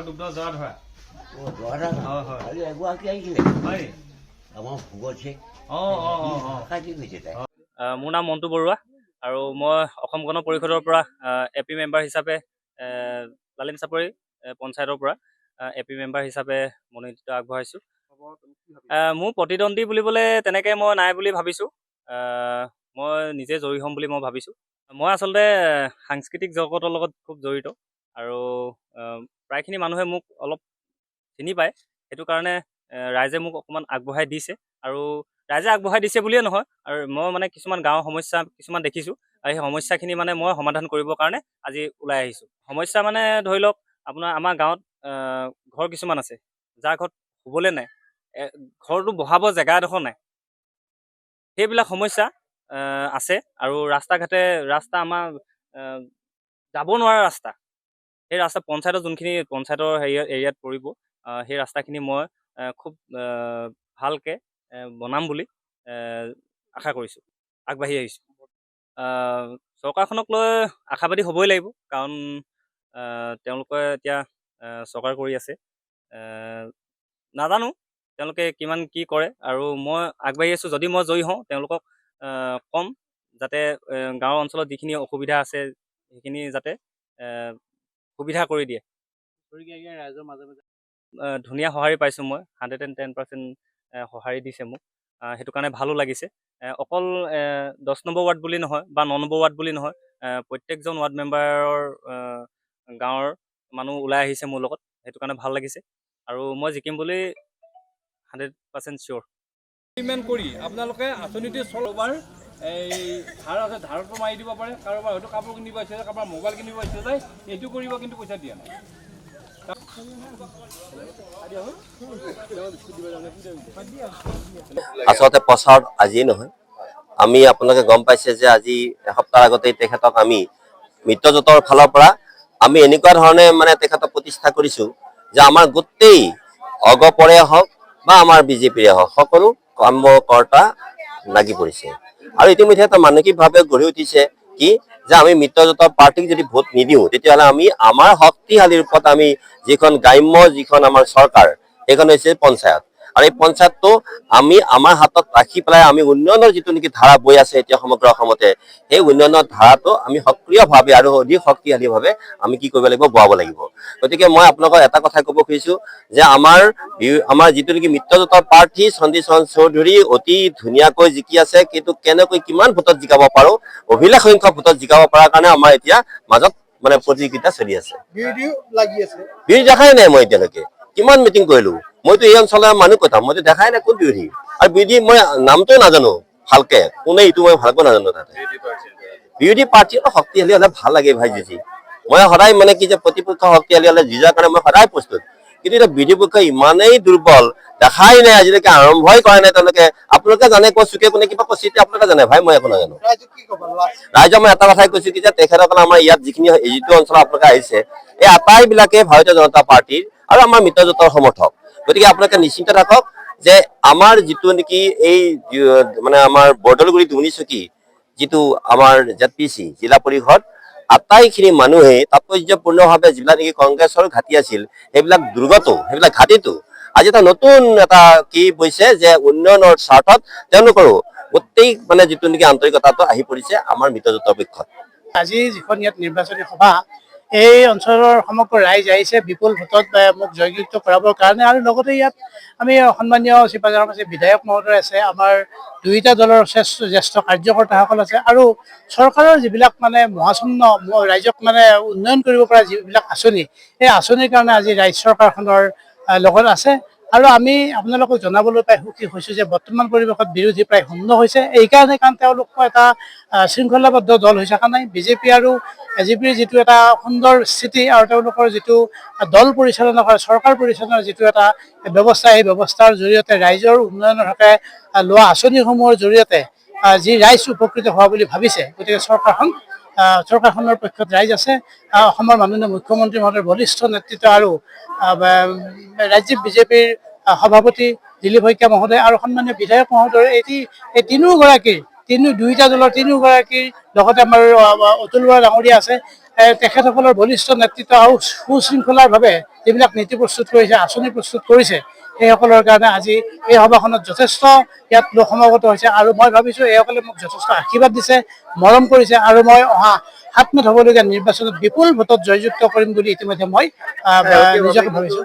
দুগ্ধ জৰা ধৰা মোৰ নাম মন্টু বৰুৱা আৰু মই অসম গণ পৰিষদৰ পৰা এপি মেম্বাৰ হিচাপে লালিম চাপৰি পঞ্চায়তৰ পৰা এপি মেম্বাৰ হিচাপে মনোনীত আগবঢ়াইছোঁ। মোৰ প্ৰতিদ্বন্দ্বী বুলিবলৈ তেনেকৈ মই নাই বুলি ভাবিছোঁ। মই নিজে জয়ী হ'ম বুলি মই ভাবিছোঁ। মই আচলতে সাংস্কৃতিক জগতৰ লগত খুব জড়িত আৰু প্ৰায়খিনি মানুহে মোক অলপ চিনি পায়। সেইটো কাৰণে ৰাইজে মোক অকণমান আগবঢ়াই দিছে আৰু ৰাইজে আগবঢ়াই দিছে বুলিয়ে নহয়, আৰু মই মানে কিছুমান গাঁৱৰ সমস্যা কিছুমান দেখিছোঁ আৰু সেই সমস্যাখিনি মানে মই সমাধান কৰিবৰ কাৰণে আজি ওলাই আহিছোঁ। সমস্যা মানে ধৰি লওক আপোনাৰ আমাৰ গাঁৱত ঘৰ কিছুমান আছে যাৰ ঘৰত শুবলৈ নাই, ঘৰটো বহাব জেগা এডোখৰ নাই, সেইবিলাক সমস্যা আছে। আৰু ৰাস্তা আমাৰ যাব নোৱাৰা ৰাস্তা, সেই ৰাস্তা পঞ্চায়তৰ যোনখিনি পঞ্চায়তৰ এৰিয়াত পৰিব, সেই ৰাস্তাখিনি মই খুব ভালকৈ বনাম বুলি আশা কৰিছোঁ, আগবাঢ়ি আহিছোঁ। চৰকাৰখনক লৈ আশাবাদী হ'বই লাগিব, কাৰণ তেওঁলোকে এতিয়া চৰকাৰ কৰি আছে। নাজানো তেওঁলোকে কিমান কি কৰে, আৰু মই আগবাঢ়ি আছোঁ। যদি মই জয়ী হওঁ তেওঁলোকক ক'ম যাতে গাঁৱৰ অঞ্চলত যিখিনি অসুবিধা আছে সেইখিনি যাতে সুবিধা কৰি দিয়ে। ৰাইজৰ মাজে মাজে ধুনীয়া সঁহাৰি পাইছোঁ মই, 110% সঁহাৰি দিছে মোক, সেইটো কাৰণে ভালো লাগিছে। অকল 10 নম্বৰ ৱাৰ্ড বুলি নহয় বা 9 নম্বৰ ৱাৰ্ড বুলি নহয়, প্ৰত্যেকজন ৱাৰ্ড মেম্বাৰৰ গাঁৱৰ মানুহ ওলাই আহিছে মোৰ লগত, সেইটো কাৰণে ভাল লাগিছে আৰু মই জিকিম বুলি 100% চিয়'ৰ। কৰি আপোনালোকে আঁচনিটো চলবাৰ এই ধাৰ আছে, ধাৰটো মাৰি দিব পাৰে। কাৰোবাৰ হয়তো কাপোৰ কিনিব ইচ্ছা যায়, কাৰোবাৰ মোবাইল কিনিব ইচ্ছা যায়, এইটো কৰিব কিন্তু পইচা দিয়া নাই। আচলতে প্ৰচাৰ আজিয়ে নহয়, আমি আপোনালোকে গম পাইছে যে আজি এসপ্তাহ আগতেই তেখেতক আমি মিত্ৰজোঁটৰ ফালৰ পৰা আমি এনেকুৱা ধৰণে মানে তেখেতক প্ৰতিষ্ঠা কৰিছোঁ যে আমাৰ গোটেই অগপৰে হওক বা আমাৰ বিজেপিৰে হওক সকলো কৰ্মকৰ্তা লাগি পৰিছে। আৰু ইতিমধ্যে এটা মানসিকভাৱে গঢ়ি উঠিছে কি যে আমি মিত্ৰজোঁটৰ পাৰ্টিক যদি ভোট নিদিওঁ তেতিয়াহ'লে আমি আমাৰ শক্তিশালী ৰূপত আমি যিখন গ্ৰাম্য যিখন আমাৰ চৰকাৰ সেইখন হৈছে পঞ্চায়ত, আৰু এই পঞ্চায়তটো আমি আমাৰ হাতত ৰাখি পেলাই আমি উন্নয়নৰ যিটো নেকি ধাৰা বৈ আছে এতিয়া সমগ্ৰ অসমতে, সেই উন্নয়নৰ ধাৰাটো আমি সক্ৰিয়ভাৱে আৰু অধিক শক্তিশালীভাৱে আমি কি কৰিব লাগিব, বোৱাব লাগিব। গতিকে মই আপোনালোকক এটা কথাই ক'ব খুজিছোঁ যে আমাৰ যিটো নেকি মিত্ৰজোঁটৰ প্ৰাৰ্থী চণ্ডীচৰণ চৌধুৰী অতি ধুনীয়াকৈ জিকি আছে, কিন্তু কেনেকৈ কিমান ভোটত জিকাব পাৰোঁ, অভিলেখ সংখ্যক ভোটত জিকাব পৰাৰ কাৰণে আমাৰ এতিয়া মাজত মানে প্ৰতিযোগিতা চলি আছে। বিৰোধী দেখাই নাই মই এতিয়ালৈকে, কিমান মিটিং কৰিলোঁ, মইতো এই অঞ্চলৰ মানুহ কথা মইতো দেখাই নাই কোন বিৰোধী, আৰু বিৰোধী মই নামটোৱে নাজানো ভালকে, কোনে এইটো মই ভালকৈ নাজানো। তাতে বিৰোধী পাৰ্টী অলপ শক্তিশালী হ'লে ভাল লাগে ভাই জিজি। মই সদায় মানে কি যে প্ৰতিপক্ষ শক্তিশালী হ'লে জিজাৰ কাৰণে মই সদায় প্ৰস্তুত, কিন্তু এতিয়া বিৰোধী পক্ষ ইমানেই দুৰ্বল, দেখাই নাই আজিলৈকে, আৰম্ভই কৰা নাই তেওঁলোকে। আপোনালোকে জানে ক'ত চুকে কোনে কিবা কৈছে, এতিয়া আপোনালোকে জানে ভাই, মই একো নাজানো। ৰাইজক মই এটা কথাই কৈছোঁ কি যে তেখেতসকলে আমাৰ ইয়াত যিটো অঞ্চলত আপোনালোকে আহিছে, এই আটাইবিলাকে ভাৰতীয় জনতা পাৰ্টীৰ আৰু আমাৰ মিত্ৰজোঁটৰ সমৰ্থক। গতিকে আপোনালোকে নিশ্চিন্ত থাকক যে আমাৰ যিটো নেকি এই মানে আমাৰ বৰদলগুৰি দুমনিচকী যিটো আমাৰ ZPC জিলা পৰিষদ, আটাইখিনি মানুহে তাৎপৰ্যপূৰ্ণভাৱে যিবিলাক নেকি কংগ্ৰেছৰ ঘাটি আছিল সেইবিলাক দুৰ্গটো, সেইবিলাক ঘাটিটো আজি এটা নতুন এটা কি বৈছে যে উন্নয়নৰ স্বাৰ্থত তেওঁলোকৰো গোটেই মানে যিটো নেকি আন্তৰিকতাটো আহি পৰিছে আমাৰ মিত্ৰজোঁটৰ পক্ষত। আজি যিখন ইয়াত নিৰ্বাচনী সভা, এই অঞ্চলৰ সমগ্ৰ ৰাইজ আহিছে বিপুল ভোটত মোক জয়যুক্ত কৰাবৰ কাৰণে, আৰু লগতে ইয়াত আমি সন্মানীয় চিপাঝাৰৰ বিধায়ক মহোদয় আছে, আমাৰ দুয়োটা দলৰ জ্যেষ্ঠ কাৰ্যকৰ্তাসকল আছে, আৰু চৰকাৰৰ যিবিলাক মানে মহাচন্ন ৰাইজক মানে উন্নয়ন কৰিব পৰা যিবিলাক আঁচনি, সেই আঁচনিৰ কাৰণে আজি ৰাজ্য চৰকাৰখনৰ লগত আছে। আৰু আমি আপোনালোকক জনাবলৈ পাই সুখী হৈছোঁ যে বৰ্তমান পৰিৱেশত বিৰোধী প্ৰায় শূন্য হৈছে। এইকাৰণে কাৰণ তেওঁলোক এটা শৃংখলাবদ্ধ দল হৈ থকা নাই। বিজেপি আৰু এজিপিৰ যিটো এটা সুন্দৰ স্থিতি আৰু তেওঁলোকৰ যিটো দল পৰিচালনা কৰা, চৰকাৰ পৰিচালনাৰ যিটো এটা ব্যৱস্থা, এই ব্যৱস্থাৰ জৰিয়তে ৰাইজৰ উন্নয়নৰ হকে লোৱা আঁচনিসমূহৰ জৰিয়তে যি ৰাইজ উপকৃত হোৱা বুলি ভাবিছে, গতিকে চৰকাৰখনৰ পক্ষত ৰাইজ আছে। অসমৰ মাননীয় মুখ্যমন্ত্ৰী মহোদয়ৰ বলিষ্ঠ নেতৃত্ব আৰু ৰাজ্যিক বিজেপিৰ সভাপতি দিলীপ শইকীয়া মহোদয় আৰু সন্মানীয় বিধায়ক মহোদয়, দুয়োটা দলৰ তিনিওগৰাকীৰ লগতে আমাৰ অতুল বৰা ডাঙৰীয়া আছে, তেখেতসকলৰ বলিষ্ঠ নেতৃত্ব আৰু সুশৃংখলাৰভাৱে যিবিলাক নীতি প্ৰস্তুত কৰিছে, আঁচনি প্ৰস্তুত কৰিছে, সেইসকলৰ কাৰণে আজি এই সভাখনত যথেষ্ট ইয়াত লোক সমাগত হৈছে। আৰু মই ভাবিছোঁ এইসকলে মোক যথেষ্ট আশীৰ্বাদ দিছে, মৰম কৰিছে, আৰু মই অহা 7 মে'ত হ'বলগীয়া নিৰ্বাচনত বিপুল ভোটত জয়যুক্ত কৰিম বুলি ইতিমধ্যে মই নিজকে ভাবিছোঁ।